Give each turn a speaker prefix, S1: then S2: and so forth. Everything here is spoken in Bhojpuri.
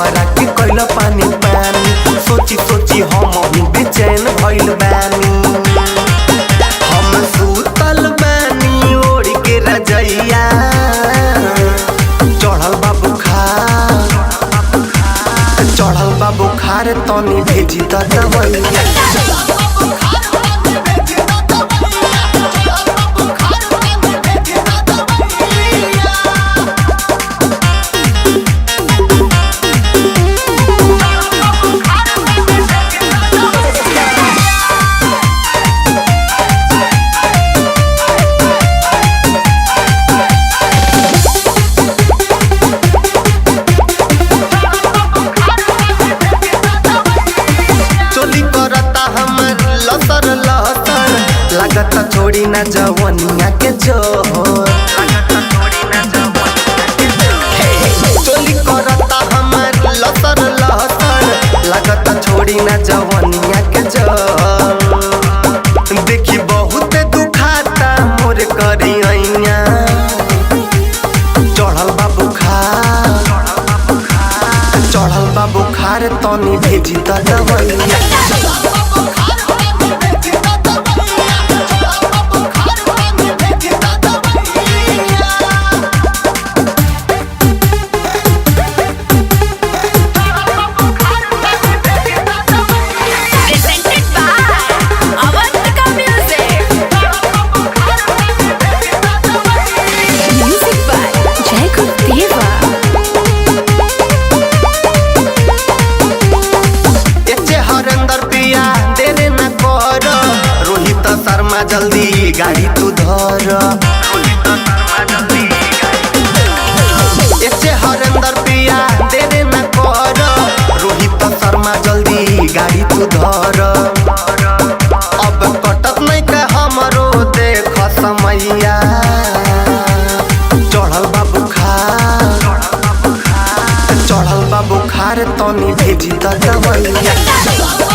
S1: हमारा के कैला पानी पानी। सोची सोची हम बेचैन भइल बानी। हम सुतल बानी ओढ़ के रजैया, चढ़ल बा बुखार, चढ़ल बा बुखार तनी भेजी त दवैया। लागता छोड़ी ना जवनिया के जोर, चोली करता हमर लसर लसर। लागता छोड़ी ना जवनिया के जोर। देखी बहुत दुखाता मोर करिया, चढ़ल बा बुखार, चढ़ल बा बुखार तनी भेजी त दवैया। शर्मा जल्दी गाड़ी तू धर, ऐसे हरेंद्र पिया देरे न कर। रोहित शर्मा जल्दी गाड़ी तू धर। अब कटत नहीं के हमरो देख समैया, चढ़ल बा बुखार, चढ़ल बा बुखार तनी भेजी त दवैया।